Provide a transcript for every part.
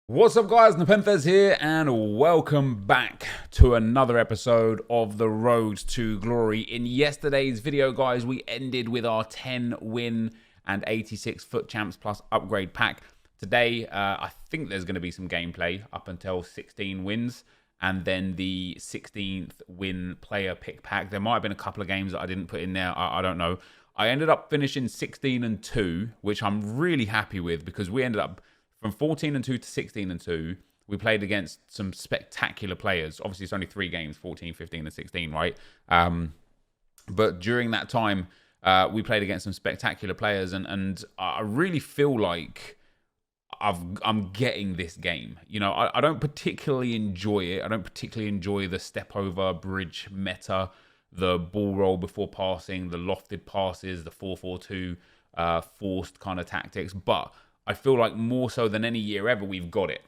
What's up guys, NepentheZ here and welcome back to another episode of The Road to Glory. In yesterday's video guys, we ended with our 10 win and 86 FUT Champs Plus upgrade pack. Today, I think there's going to be some gameplay up until 16 wins and then the 16th win player pick pack. There might have been a couple of games that I didn't put in there, I don't know. I ended up finishing 16-2, which I'm really happy with because we ended up from 14-2 to 16-2, we played against some spectacular players. Obviously, it's only 3 games, 14, 15, and 16, right? But during that time, we played against some spectacular players, and I really feel like I'm getting this game. You know, I don't particularly enjoy it. I don't particularly enjoy the step over bridge meta, the ball roll before passing, the lofted passes, the 4-4-2 forced kind of tactics, but I feel like more so than any year ever, we've got it.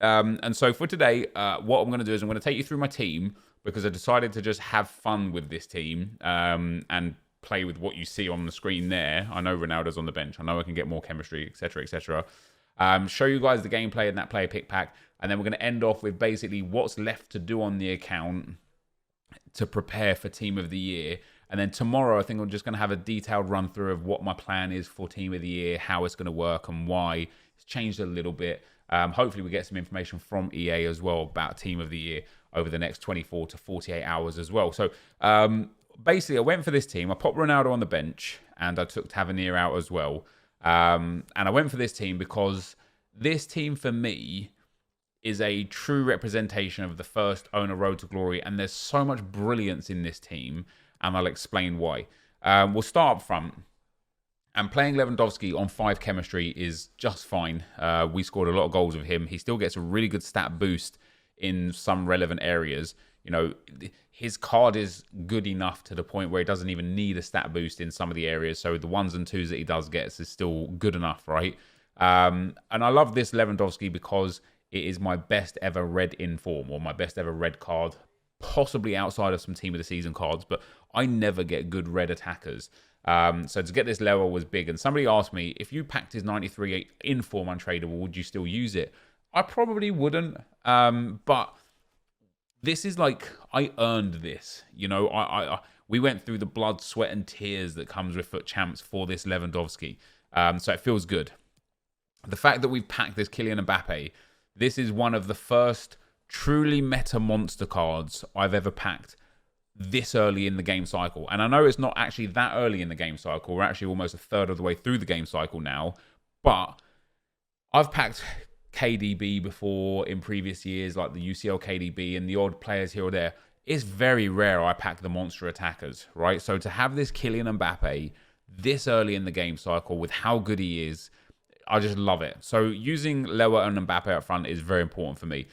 And so for today, what I'm going to do is I'm going to take you through my team because I decided to just have fun with this team and play with what you see on the screen there. I know Ronaldo's on the bench. I know I can get more chemistry, etc., etc. Show you guys the gameplay in that player pick pack. And then we're going to end off with basically what's left to do on the account to prepare for Team of the Year. And then tomorrow, I think I'm just going to have a detailed run through of what my plan is for Team of the Year, how it's going to work and why. It's changed a little bit. Hopefully we get some information from EA as well about Team of the Year over the next 24 to 48 hours as well. So basically, I went for this team. I popped Ronaldo on the bench and I took Tavernier out as well. And I went for this team because this team for me is a true representation of the first owner Road to Glory. And there's so much brilliance in this team. And I'll explain why. We'll start up front. And playing Lewandowski on 5 chemistry is just fine. We scored a lot of goals with him. He still gets a really good stat boost in some relevant areas. You know, his card is good enough to the point where he doesn't even need a stat boost in some of the areas. So the 1s and 2s that he does get is still good enough, right? And I love this Lewandowski because it is my best ever red in form or my best ever red card, possibly outside of some Team of the Season cards, but I never get good red attackers. So to get this level was big. And somebody asked me, if you packed his 93 in form untradeable, would you still use it? I probably wouldn't. But this is like, I earned this. You know, we went through the blood, sweat, and tears that comes with FUT Champs for this Lewandowski. So it feels good. The fact that we've packed this Kylian Mbappe, this is one of the first truly meta monster cards I've ever packed this early in the game cycle. And I know it's not actually that early in the game cycle. We're actually almost a third of the way through the game cycle now. But I've packed KDB before in previous years, like the UCL KDB and the odd players here or there. It's very rare I pack the monster attackers, right? So to have this Kylian Mbappe this early in the game cycle with how good he is, I just love it. So using Lewa and Mbappe up front is very important for me.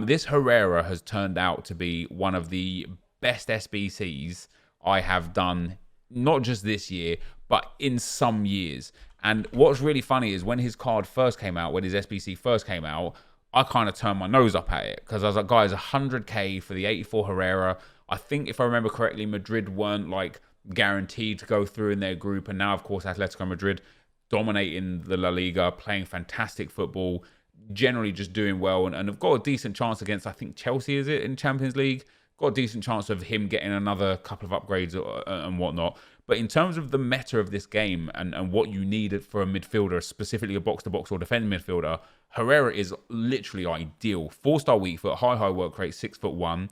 This Herrera has turned out to be one of the best SBCs I have done, not just this year, but in some years. And what's really funny is when his card first came out, when his SBC first came out, I kind of turned my nose up at it because I was like, guys, 100k for the 84 Herrera. I think if I remember correctly, Madrid weren't like guaranteed to go through in their group. And now, of course, Atletico Madrid dominating the La Liga, playing fantastic football, generally just doing well, and have got a decent chance against, I think, Chelsea, is it, in Champions League? Got a decent chance of him getting another couple of upgrades and whatnot. But in terms of the meta of this game and what you need for a midfielder, specifically a box-to-box or defending midfielder, Herrera is literally ideal. 4-star weak foot, high work rate, 6'1",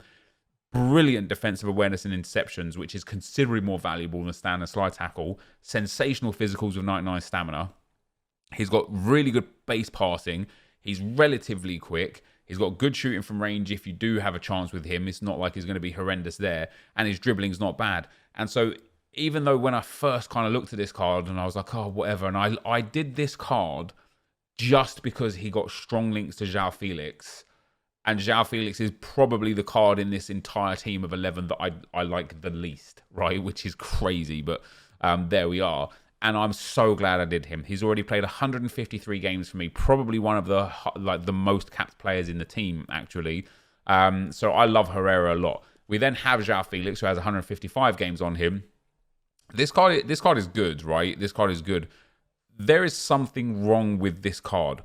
brilliant defensive awareness and interceptions, which is considerably more valuable than standard slide tackle. Sensational physicals with 99 stamina. He's got really good base passing. He's relatively quick. He's got good shooting from range if you do have a chance with him. It's not like he's going to be horrendous there. And his dribbling's not bad. And so even though when I first kind of looked at this card and I was like, oh, whatever. And I did this card just because he got strong links to João Felix. And João Felix is probably the card in this entire team of 11 that I like the least, right? Which is crazy, but there we are. And I'm so glad I did him. He's already played 153 games for me, probably one of the most capped players in the team, actually. So I love Herrera a lot. We then have João Felix, who has 155 games on him. This card is good, right? This card is good. There is something wrong with this card.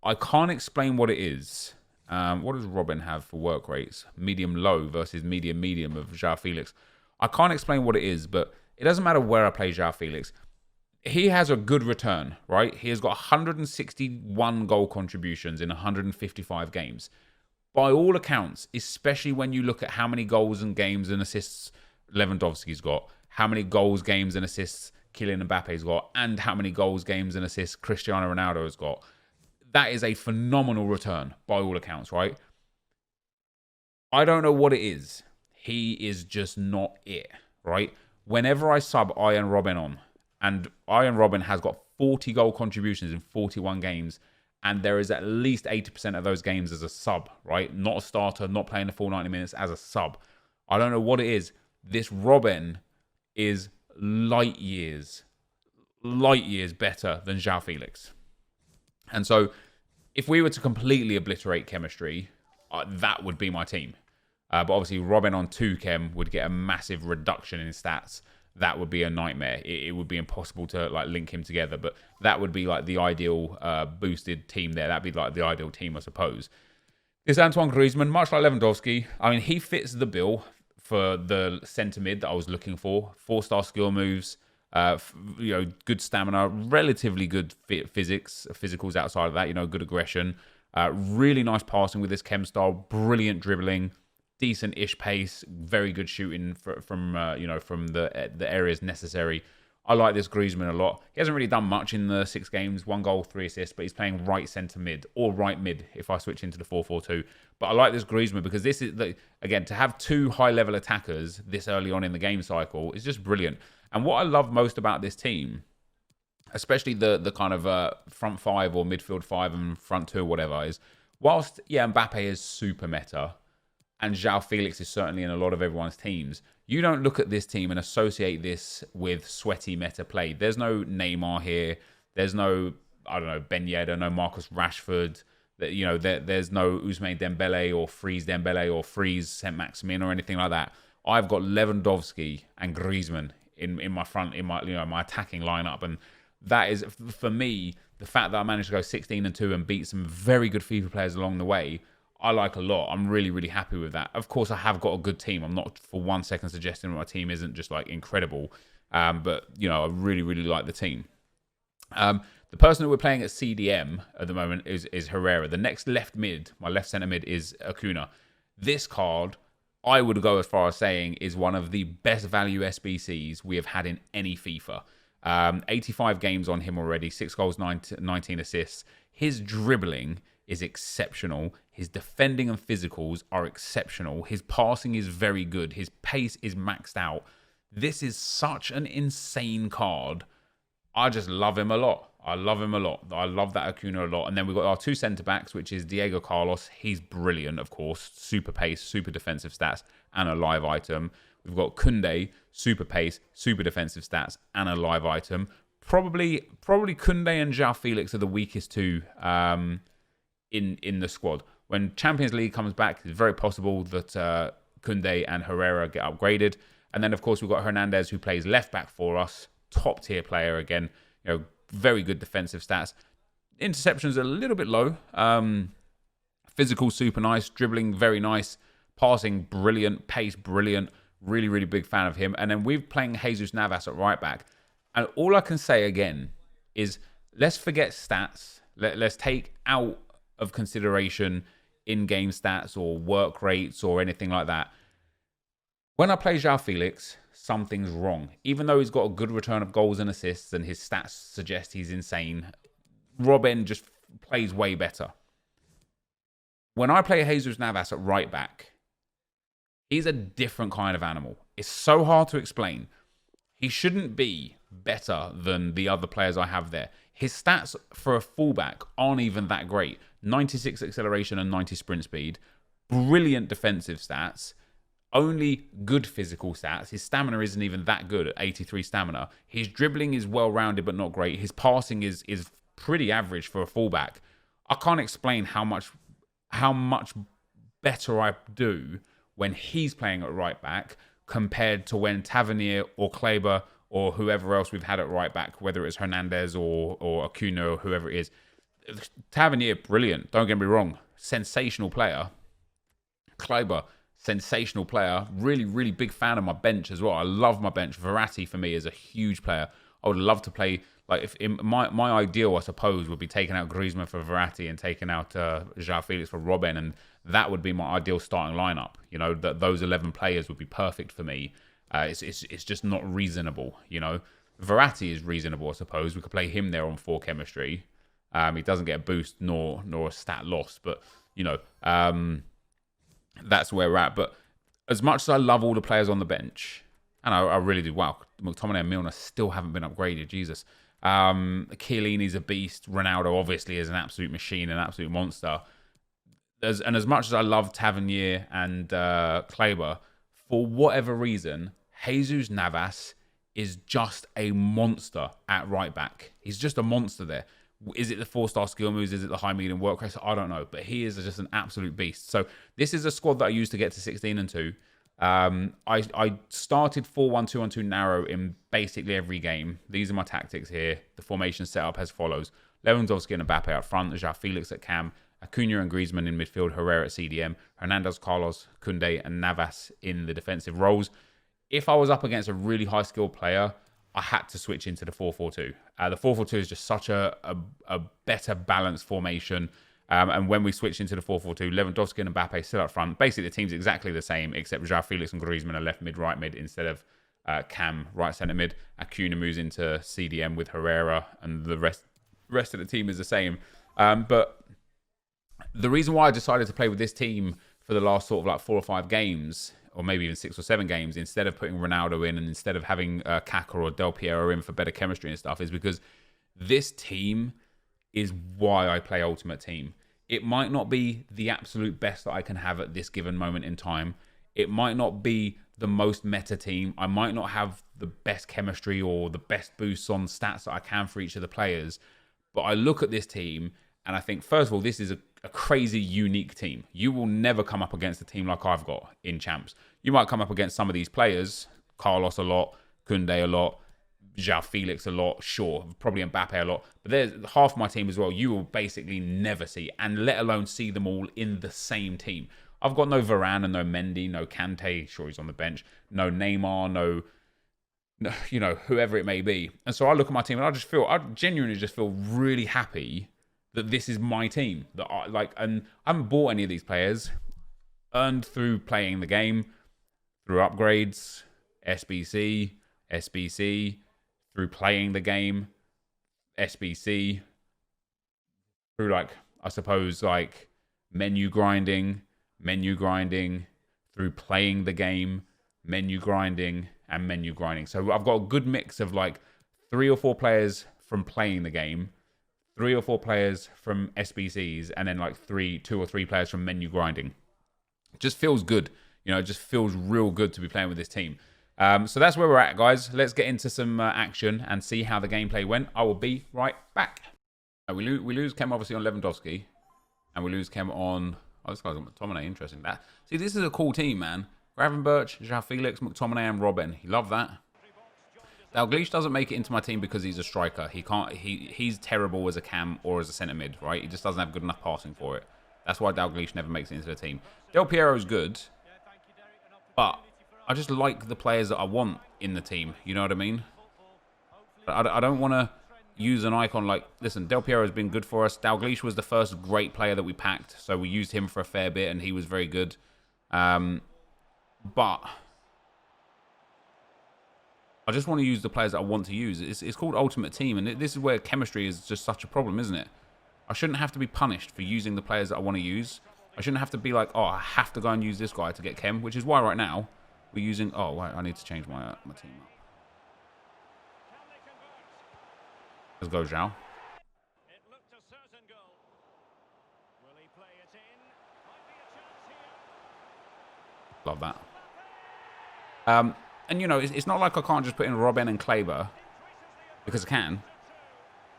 I can't explain what it is. What does Robin have for work rates? Medium low versus medium of João Felix. I can't explain what it is, but it doesn't matter where I play João Felix. He has a good return, right? He has got 161 goal contributions in 155 games. By all accounts, especially when you look at how many goals and games and assists Lewandowski's got, how many goals, games and assists Kylian Mbappe's got, and how many goals, games and assists Cristiano Ronaldo has got. That is a phenomenal return by all accounts, right? I don't know what it is. He is just not it, right? Whenever I sub Arjen Robben on, and Arjen Robben has got 40 goal contributions in 41 games, and there is at least 80% of those games as a sub, right? Not a starter, not playing the full 90 minutes, as a sub. I don't know what it is. This Robben is light years better than João Felix. And so if we were to completely obliterate chemistry, that would be my team. But obviously Robben on 2 chem would get a massive reduction in stats. That would be a nightmare. It would be impossible to like link him together. But that would be like the ideal boosted team there. That'd be like the ideal team, I suppose. This Antoine Griezmann, much like Lewandowski, I mean, he fits the bill for the centre mid that I was looking for. 4-star skill moves, good stamina, relatively good physicals outside of that, good aggression, really nice passing with this chem style, brilliant dribbling, decent-ish pace, very good shooting from the areas necessary. I like this Griezmann a lot. He hasn't really done much in the 6 games, 1 goal, 3 assists, but he's playing right centre mid or right mid if I switch into the 4-4-2. But I like this Griezmann because this is, again, to have 2 high-level attackers this early on in the game cycle is just brilliant. And what I love most about this team, especially the kind of front 5 or midfield 5 and front 2 or whatever, is whilst, Mbappe is super meta, and João Felix is certainly in a lot of everyone's teams, you don't look at this team and associate this with sweaty meta play. There's no Neymar here. There's no, Ben Yedder, no Marcus Rashford. There's no Ousmane Dembele or Freeze Dembele or Freeze Saint-Maximin or anything like that. I've got Lewandowski and Griezmann in my attacking lineup. And that is, for me, the fact that I managed to go 16-2 and beat some very good FIFA players along the way, I like a lot. I'm really, really happy with that. Of course, I have got a good team. I'm not for 1 second suggesting my team isn't just like incredible. But, I really, really like the team. The person that we're playing at CDM at the moment is Herrera. The next left mid, my left centre mid, is Acuna. This card, I would go as far as saying, is one of the best value SBCs we have had in any FIFA. 85 games on him already, 6 goals, 19 assists. His dribbling is exceptional. His defending and physicals are exceptional. His passing is very good. His pace is maxed out. This is such an insane card. I just love him a lot. I love that Acuna a lot. And then we've got our 2 centre-backs, which is Diego Carlos. He's brilliant, of course. Super pace, super defensive stats, and a live item. We've got Koundé, super pace, super defensive stats, and a live item. Probably Koundé and João Felix are the weakest 2 in the squad. When Champions League comes back, it's very possible that Koundé and Herrera get upgraded. And then, of course, we've got Hernandez, who plays left-back for us. Top-tier player again. Very good defensive stats. Interceptions a little bit low. Physical, super nice. Dribbling, very nice. Passing, brilliant. Pace, brilliant. Really, really big fan of him. And then we're playing Jesus Navas at right-back. And all I can say, again, is let's forget stats. Let's take out of consideration in-game stats or work rates or anything like that. When I play João Felix, something's wrong. Even though he's got a good return of goals and assists and his stats suggest he's insane, Robben just plays way better. When I play Jesus Navas at right back, he's a different kind of animal. It's so hard to explain. He shouldn't be better than the other players I have there. His stats for a fullback aren't even that great. 96 acceleration and 90 sprint speed. Brilliant defensive stats. Only good physical stats. His stamina isn't even that good at 83 stamina. His dribbling is well-rounded but not great. His passing is pretty average for a fullback. I can't explain how much better I do when he's playing at right back compared to when Tavernier or Kleber or whoever else we've had at right back, whether it's Hernandez or Acuna or whoever it is. Tavernier, brilliant. Don't get me wrong. Sensational player. Kleber, sensational player. Really, really big fan of my bench as well. I love my bench. Verratti, for me, is a huge player. I would love to play... Like, if in my ideal, I suppose, would be taking out Griezmann for Verratti and taking out João Felix for Robben, and that would be my ideal starting lineup. You know, that those 11 players would be perfect for me. It's just not reasonable, you know. Verratti is reasonable, I suppose. We could play him there on 4 chemistry. He doesn't get a boost nor a stat loss, but, you know, that's where we're at. But as much as I love all the players on the bench, and I really do, wow, McTominay and Milner still haven't been upgraded, Jesus. Chiellini's a beast. Ronaldo obviously is an absolute machine, an absolute monster. And as much as I love Tavernier and Kleber, for whatever reason, Jesus Navas is just a monster at right back. He's just a monster there. Is it the 4-star skill moves? Is it the high, medium work rate? I don't know, but he is just an absolute beast. So this is a squad that I used to get to 16 and 2. I started 4-1-2-1-2 narrow in basically every game. These are my tactics here. The formation set up as follows. Lewandowski and Mbappe up front. João Felix at cam. Acuna and Griezmann in midfield. Herrera at CDM. Hernandez, Carlos, Koundé and Navas in the defensive roles. If I was up against a really high skilled player, I had to switch into the 4-4-2. The 4-4-2 is just such a better balanced formation. And when we switch into the 4-4-2, Lewandowski and Mbappe still up front. Basically, the team's exactly the same, except João Felix and Griezmann are left mid, right mid, instead of Cam, right centre mid. Acuna moves into CDM with Herrera, and the rest of the team is the same. But the reason why I decided to play with this team for the last sort of like 4 or 5 games, or maybe even 6 or 7 games, instead of putting Ronaldo in and instead of having Kaka or Del Piero in for better chemistry and stuff, is because this team is why I play Ultimate Team. It might not be the absolute best that I can have at this given moment in time. It might not be the most meta team. I might not have the best chemistry or the best boosts on stats that I can for each of the players. But I look at this team and I think, first of all, this is a crazy, unique team. You will never come up against a team like I've got in Champs. You might come up against some of these players, Carlos a lot, Koundé a lot, João Felix a lot, sure, probably Mbappe a lot, but there's half my team as well you will basically never see, and let alone see them all in the same team. I've got no Varane and no Mendy, no Kante, sure he's on the bench, no Neymar, no, you know, whoever it may be. And so I look at my team and I genuinely just feel really happy that this is my team. That and I haven't bought any of these players, earned through playing the game, through upgrades, SBC, through playing the game, SBC, through I suppose menu grinding, through playing the game, menu grinding. So I've got a good mix of 3 or 4 players from playing the game, 3 or 4 players from SBCs, and then 2 or 3 players from menu grinding. It just feels good. You know, it just feels real good to be playing with this team. So that's where we're at, guys. Let's get into some action and see how the gameplay went. I will be right back. We lose Chem, obviously, on Lewandowski. And we lose Chem on... Oh, this guy's got McTominay. Interesting. See, this is a cool team, man. Gravenberch, João Felix, McTominay, and Robben. You love that. Dalglish doesn't make it into my team because he's a striker. He's terrible as a cam or as a centre mid, right? He just doesn't have good enough passing for it. That's why Dalglish never makes it into the team. Del Piero's good, but I just like the players that I want in the team. You know what I mean? I don't want to use an icon listen, Del Piero has been good for us. Dalglish was the first great player that we packed, so we used him for a fair bit, and he was very good. But I just want to use the players that I want to use. It's called Ultimate Team, and this is where chemistry is just such a problem, isn't it? I shouldn't have to be punished for using the players that I want to use. I shouldn't have to be oh, I have to go and use this guy to get chem, which is why right now we're using... Oh, wait, I need to change my team up. Let's go, João. Love that. And, you know, it's not like I can't just put in Robben and Kleber, because I can.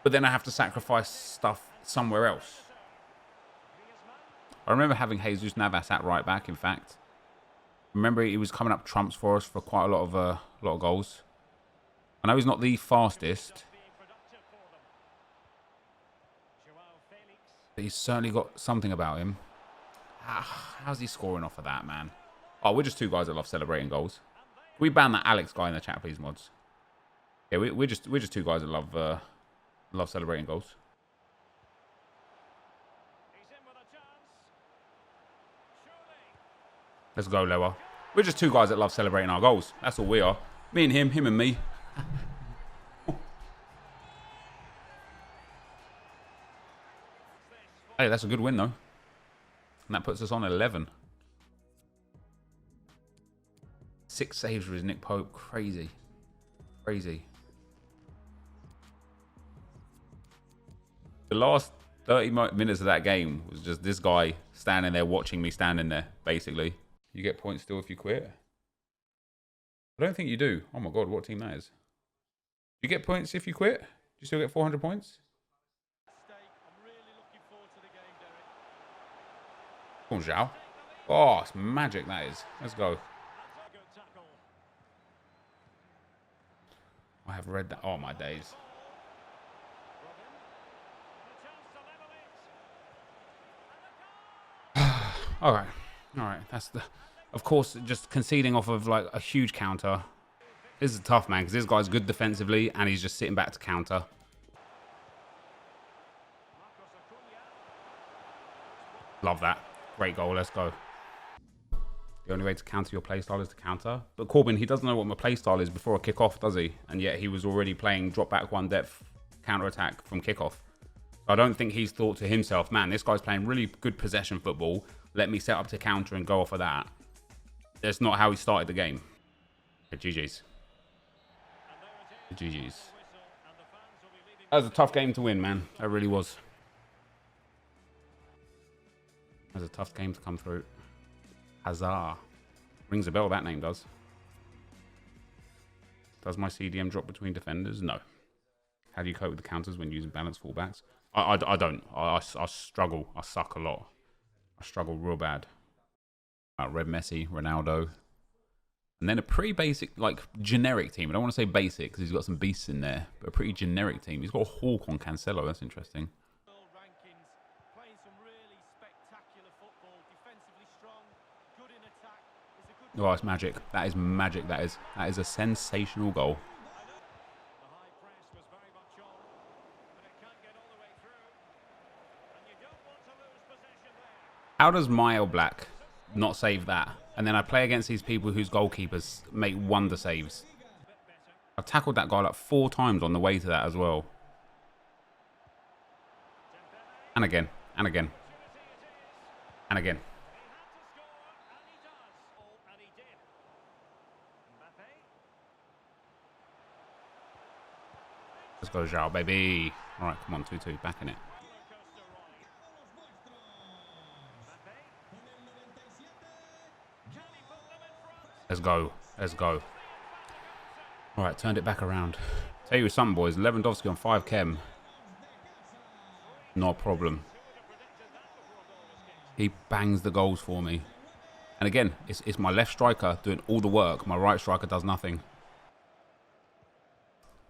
But then I have to sacrifice stuff somewhere else. I remember having Jesus Navas at right back, in fact. Remember, he was coming up trumps for us for quite a lot of goals. I know he's not the fastest. But he's certainly got something about him. How's he scoring off of that, man? Oh, we're just two guys that love celebrating goals. Can we ban that Alex guy in the chat, please, mods? Yeah, we're just two guys that love celebrating goals. Let's go, Lewa. We're just two guys that love celebrating our goals. That's all we are. Me and him and me. Hey, that's a good win, though. And that puts us on 11. 6 saves for his Nick Pope. Crazy. Crazy. The last 30 minutes of that game was just this guy standing there watching me standing there, basically. You get points still if you quit? I don't think you do. Oh my god, what team that is. You get points if you quit? Do you still get 400 points? Come on, Zhao. Oh, it's magic, that is. Let's go. I have read that. Oh, my days. All right. All right. That's the... Of course, just conceding off of, like, a huge counter. This is tough, man, because this guy's good defensively, and he's just sitting back to counter. Love that. Great goal. Let's go. The only way to counter your playstyle is to counter. But Corbin, he doesn't know what my playstyle is before a kickoff, does he? And yet he was already playing drop back one depth counter-attack from kickoff. So I don't think he's thought to himself, man, this guy's playing really good possession football. Let me set up to counter and go off of that. That's not how he started the game. GG's. GG's. That was a tough game to win, man. That really was. That was a tough game to come through. Hazard. Rings a bell, that name does. Does my CDM drop between defenders? No. How do you cope with the counters when using balanced fullbacks? I don't. I struggle. I suck a lot. I struggle real bad. Red Messi, Ronaldo. And then a pretty basic, like, generic team. I don't want to say basic because he's got some beasts in there. But a pretty generic team. He's got a Hawk on Cancelo. That's interesting. Oh, it's magic. That is magic. That is a sensational goal. How does Mile Black not save that? And then I play against these people whose goalkeepers make wonder saves. I've tackled that guy like 4 times on the way to that as well. And again. And again. And again. Let's go, Zhao, baby. All right, come on, 2-2, back in it. Let's go. Let's go. All right, turned it back around. Tell you something, boys. Lewandowski on 5 chem. Not a problem. He bangs the goals for me. And again, it's my left striker doing all the work. My right striker does nothing.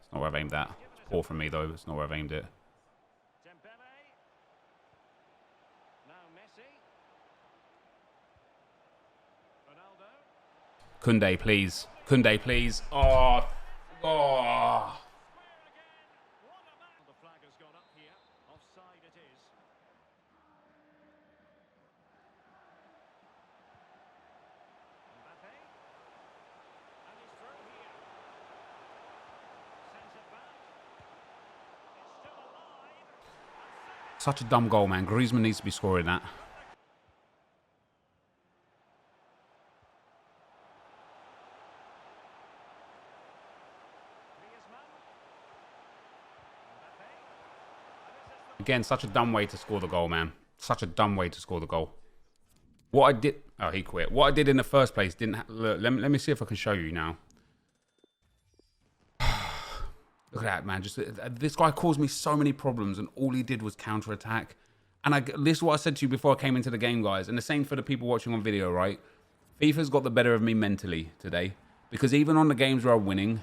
It's not where I've aimed that. It's poor from me, though. It's not where I've aimed it. Kunde, please. Kunde, please. Oh. Oh. Such a dumb goal, man. Griezmann needs to be scoring that. Again, such a dumb way to score the goal, man. Such a dumb way to score the goal. What I did... Oh, he quit. What I did in the first place didn't... Look, let me see if I can show you now. Look at that, man. Just this guy caused me so many problems, and all he did was counter-attack. And this is what I said to you before I came into the game, guys. And the same for the people watching on video, right? FIFA's got the better of me mentally today. Because even on the games where I'm winning,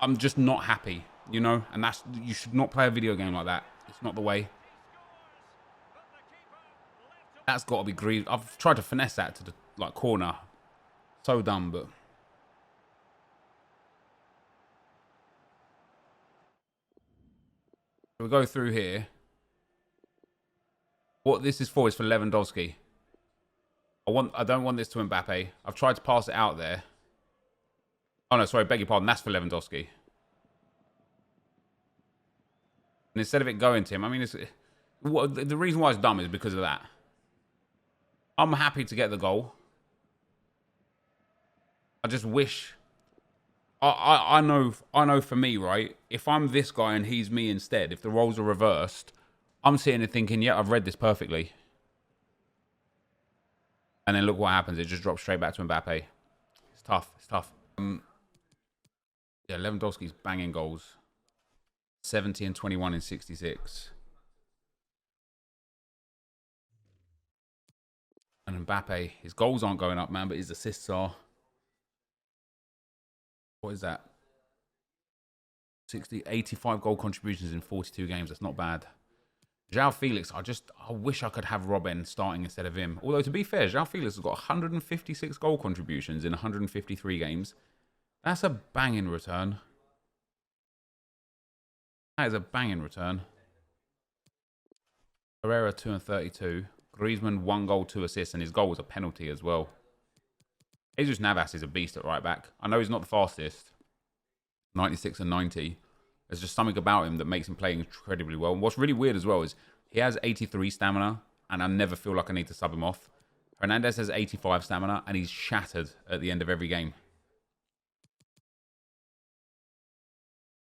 I'm just not happy, you know? And you should not play a video game like that. It's not the way. That's got to be Greaves. I've tried to finesse that to the like corner. So dumb, but we go through here. What this is for is for Lewandowski. I don't want this to Mbappe. I've tried to pass it out there. Oh no, sorry, beg your pardon. That's for Lewandowski. And instead of it going to him, I mean, the reason why it's dumb is because of that. I'm happy to get the goal. I just wish. I know for me, right? If I'm this guy and he's me instead, if the roles are reversed, I'm sitting and thinking, yeah, I've read this perfectly. And then look what happens. It just drops straight back to Mbappe. It's tough. It's tough. Yeah, Lewandowski's banging goals. 70 and 21 in 66. And Mbappe, his goals aren't going up, man, but his assists are. What is that? 85 goal contributions in 42 games. That's not bad. João Felix, I wish I could have Robben starting instead of him. Although, to be fair, João Felix has got 156 goal contributions in 153 games. That's a banging return. That is a banging return. Herrera, 2 and 32. Griezmann, 1 goal, 2 assists, and his goal was a penalty as well. Jesus Navas is a beast at right back. I know he's not the fastest. 96 and 90. There's just something about him that makes him play incredibly well. And what's really weird as well is he has 83 stamina, and I never feel like I need to sub him off. Hernandez has 85 stamina, and he's shattered at the end of every game.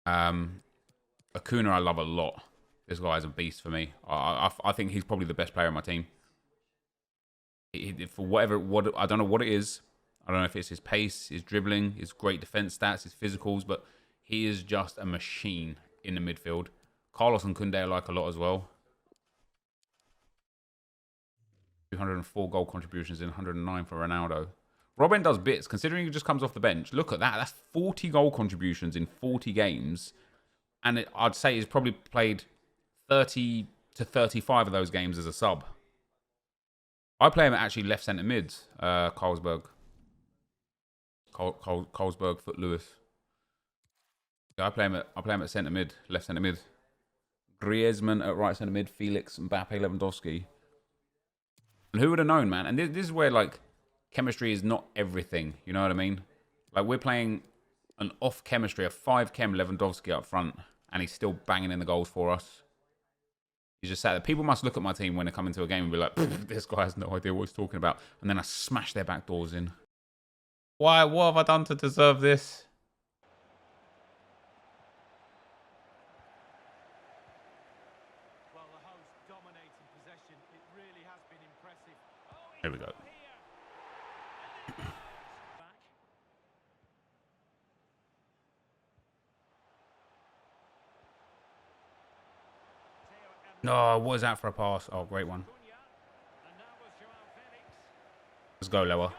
Acuna, I love a lot. This guy is a beast for me. I think he's probably the best player on my team. For I don't know what it is. I don't know if it's his pace, his dribbling, his great defense stats, his physicals, but he is just a machine in the midfield. Carlos and Koundé I like a lot as well. 204 goal contributions in 109 for Ronaldo. Robben does bits, considering he just comes off the bench. Look at that. That's 40 goal contributions in 40 games. And I'd say he's probably played 30 to 35 of those games as a sub. I play him at actually left centre mid, Carlsberg. Carlsberg, Foot Lewis. Yeah, I play him at centre mid, left centre mid. Griezmann at right centre mid, Felix, Mbappe, Lewandowski. And who would have known, man? And this is where, like, chemistry is not everything. You know what I mean? Like, we're playing an off chemistry, a 5-chem Lewandowski up front, and he's still banging in the goals for us. He's just sat there. People must look at my team when they come into a game and be like, this guy has no idea what he's talking about. And then I smash their back doors in. Why? What have I done to deserve this? Well, the host dominating possession. It really has been impressive. Here we go. No, what is that for a pass? Oh, great one. Let's go, Lower.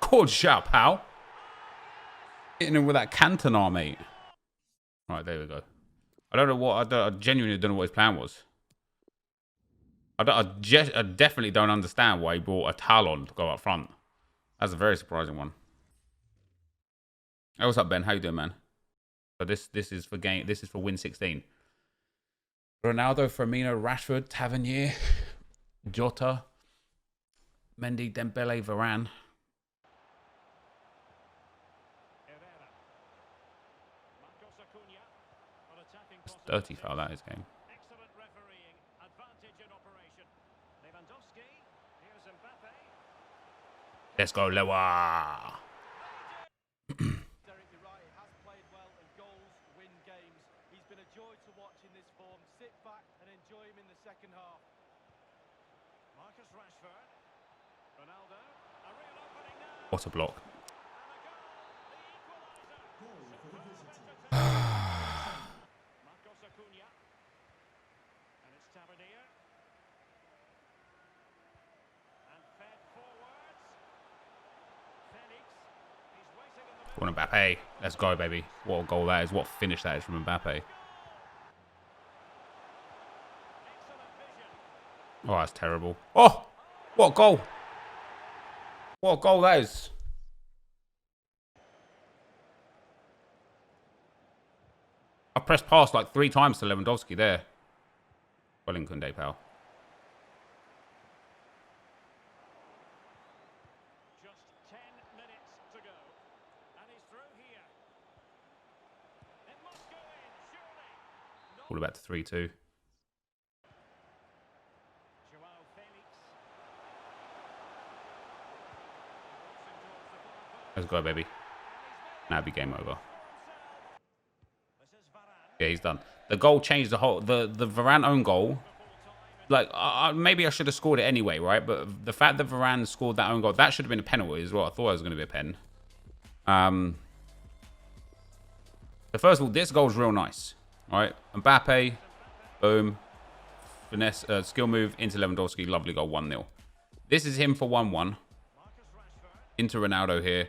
Good shot, pal. Hitting him with that Cantona, mate. Right, there we go. I don't know what... I genuinely don't know what his plan was. I definitely don't understand why he brought a Talon to go up front. That's a very surprising one. Hey, what's up, Ben? How you doing, man? So this is for game. This is for win 16. Ronaldo, Firmino, Rashford, Tavernier, Jota, Mendy, Dembele, Varane. It's dirty foul, that is, game. Let's go, Lewa. What a block. Go on, Mbappe. Let's go, baby. What a goal that is. What a finish that is from Mbappe. Oh, that's terrible. Oh, what a goal. What a goal that is. I pressed past like 3 times to Lewandowski there. Well in Koundé, pal. Just 10 minutes to go. And he's through here. It must go in, surely. All about to 3-2. Joao Felix. Let's go, baby. Now it'll be game over. This is Varane. Yeah, he's done. The goal changed the whole... The Varane own goal... Like, maybe I should have scored it anyway, right? But the fact that Varane scored that own goal, that should have been a penalty as well. I thought it was going to be a pen. So first of all, this goal is real nice. All right, Mbappe, boom. Finesse, skill move into Lewandowski. Lovely goal, 1-0. This is him for 1-1. Into Ronaldo here.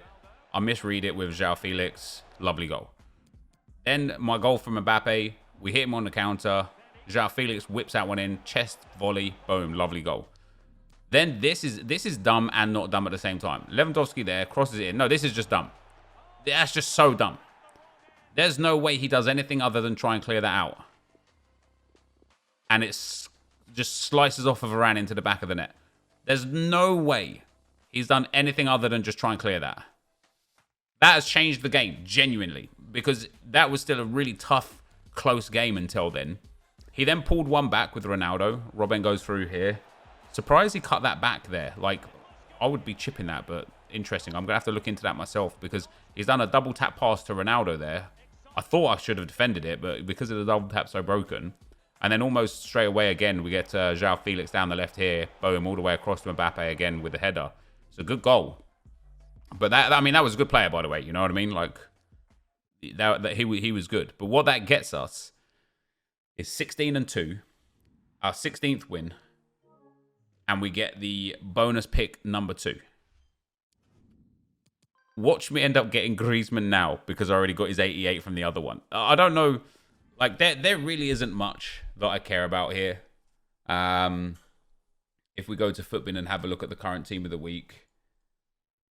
I misread it with Joao Felix. Lovely goal. Then my goal from Mbappe. We hit him on the counter. Joao Felix whips that one in. Chest volley. Boom. Lovely goal. Then this is dumb and not dumb at the same time. Lewandowski there. Crosses it in. No, this is just dumb. That's just so dumb. There's no way he does anything other than try and clear that out. And it's just slices off of Varane into the back of the net. There's no way he's done anything other than just try and clear that. That has changed the game, genuinely. Because that was still a really tough, close game until then. He then pulled one back with Ronaldo. Robben goes through here. Surprised he cut that back there. Like, I would be chipping that, but interesting. I'm going to have to look into that myself because he's done a double tap pass to Ronaldo there. I thought I should have defended it, but because of the double tap so broken. And then almost straight away again, we get Joao Felix down the left here. Boom, all the way across to Mbappe again with the header. It's a good goal. But I mean, that was a good player, by the way. You know what I mean? Like, he was good. But what that gets us is 16-2, our 16th win, and we get the bonus pick number 2. Watch me end up getting Griezmann now because I already got his 88 from the other one. I don't know, like there really isn't much that I care about here. If we go to Footbin and have a look at the current team of the week,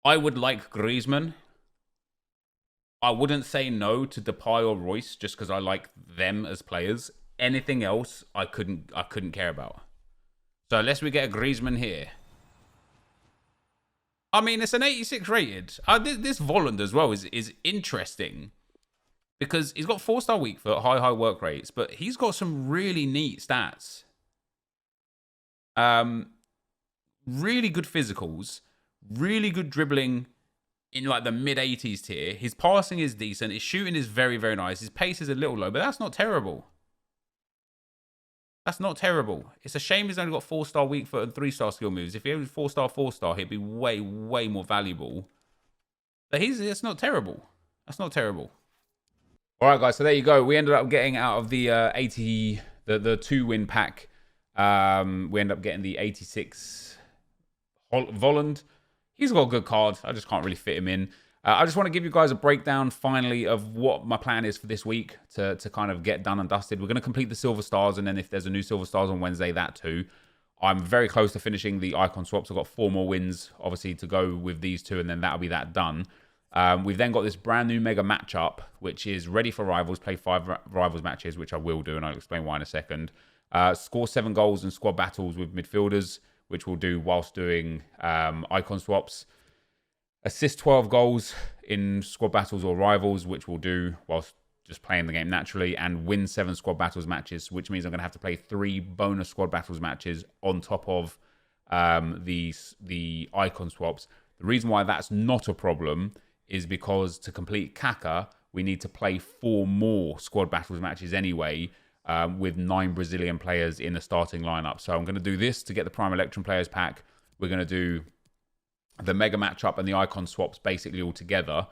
I would like Griezmann. I wouldn't say no to Depay or Royce just because I like them as players. Anything else, I couldn't care about. So unless we get a Griezmann here. I mean, it's an 86 rated. This Volland as well is interesting. Because he's got 4-star weak foot, high work rates. But he's got some really neat stats. Really good physicals. Really good dribbling in like the mid-80s tier. His passing is decent. His shooting is very, very nice. His pace is a little low, but that's not terrible. That's not terrible. It's a shame he's only got 4-star weak foot and 3-star skill moves. If he had 4-star, he'd be way, way more valuable. But it's not terrible. That's not terrible. All right, guys. So there you go. We ended up getting out of the 80, the 2-win pack. We ended up getting the 86 Volland. He's got a good card. I just can't really fit him in. I just want to give you guys a breakdown, finally, of what my plan is for this week to kind of get done and dusted. We're going to complete the Silver Stars, and then if there's a new Silver Stars on Wednesday, that too. I'm very close to finishing the icon swaps. I've got 4 more wins, obviously, to go with these 2, and then that'll be that done. We've then got this brand new mega matchup, which is ready for Rivals. Play 5 Rivals matches, which I will do, and I'll explain why in a second. Score 7 goals in squad battles with midfielders, which we'll do whilst doing icon swaps. Assist 12 goals in squad battles or rivals, which we'll do whilst just playing the game naturally, and win 7 squad battles matches, which means I'm going to have to play 3 bonus squad battles matches on top of the icon swaps. The reason why that's not a problem is because to complete Kaka, we need to play 4 more squad battles matches anyway, with 9 Brazilian players in the starting lineup. So I'm going to do this to get the Prime Electrum Players pack. We're going to do the mega matchup and the icon swaps basically all together.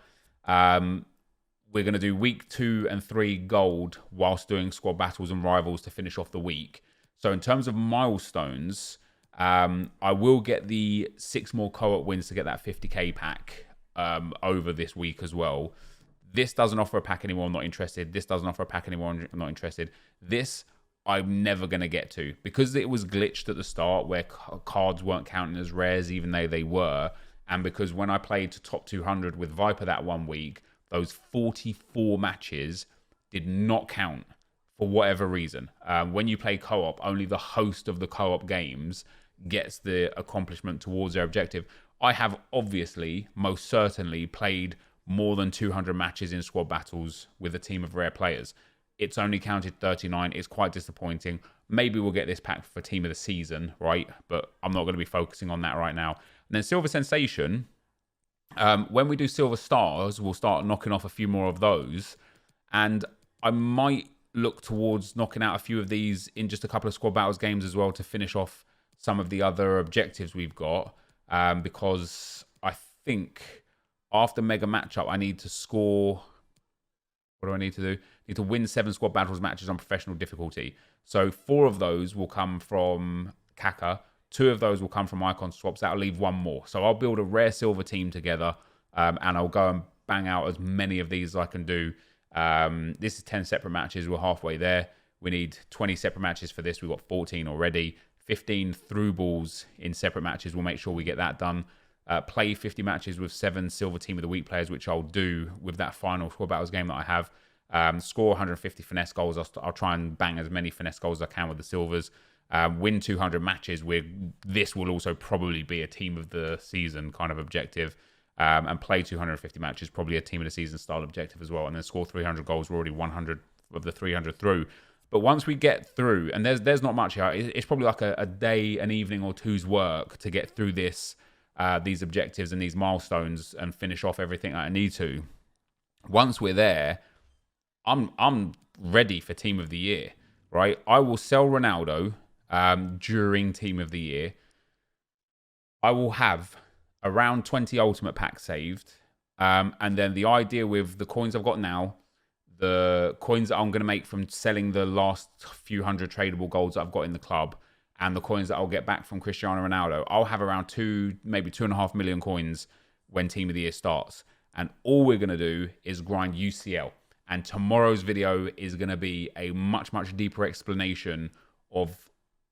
We're going to do week 2 and 3 gold whilst doing squad battles and rivals to finish off the week. So in terms of milestones, I will get the 6 more co-op wins to get that 50k pack. over this week as well. This doesn't offer a pack anymore, I'm not interested. This doesn't offer a pack anymore, I'm not interested. This, I'm never going to get to. Because it was glitched at the start where cards weren't counting as rares even though they were. And because when I played to top 200 with Viper that 1 week, those 44 matches did not count for whatever reason. When you play co-op, only the host of the co-op games gets the accomplishment towards their objective. I have obviously, most certainly, played more than 200 matches in squad battles with a team of rare players. It's only counted 39. It's quite disappointing. Maybe we'll get this pack for team of the season, right? But I'm not going to be focusing on that right now. And then Silver Sensation, when we do Silver Stars, we'll start knocking off a few more of those. And I might look towards knocking out a few of these in just a couple of squad battles games as well to finish off some of the other objectives we've got. Because I think after Mega Matchup, I need to score... What do I need to do? I need to win 7 squad battles matches on professional difficulty. So 4 of those will come from Kaka. 2 of those will come from icon swaps. That'll leave 1 more. So I'll build a rare silver team together, and I'll go and bang out as many of these as I can do. This is 10 separate matches. We're halfway there. We need 20 separate matches for this. We've got 14 already. 15 through balls in separate matches. We'll make sure we get that done. Play 50 matches with 7 silver team of the week players, which I'll do with that final squad battles game that I have. Score 150 finesse goals. I'll try and bang as many finesse goals as I can with the silvers. Win 200 matches. This will also probably be a team of the season kind of objective. And play 250 matches, probably a team of the season style objective as well. And then score 300 goals. We're already 100 of the 300 through. But once we get through, and there's not much here. It's probably like a day, an evening or two's work to get through this. These objectives and these milestones and finish off everything that I need to. Once we're there, I'm ready for Team of the Year, right? I will sell Ronaldo during Team of the Year. I will have around 20 Ultimate Packs saved. And then the idea with the coins I've got now, the coins that I'm going to make from selling the last few hundred tradable golds that I've got in the club, and the coins that I'll get back from Cristiano Ronaldo, I'll have around 2, maybe 2.5 million coins when Team of the Year starts. And all we're going to do is grind UCL. And tomorrow's video is going to be a much, much deeper explanation of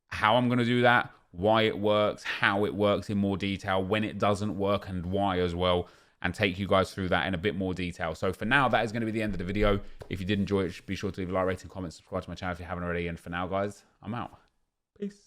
how I'm going to do that, why it works, how it works in more detail, when it doesn't work, and why as well, and take you guys through that in a bit more detail. So for now, that is going to be the end of the video. If you did enjoy it, be sure to leave a like, rating, comment, subscribe to my channel if you haven't already. And for now, guys, I'm out. Peace.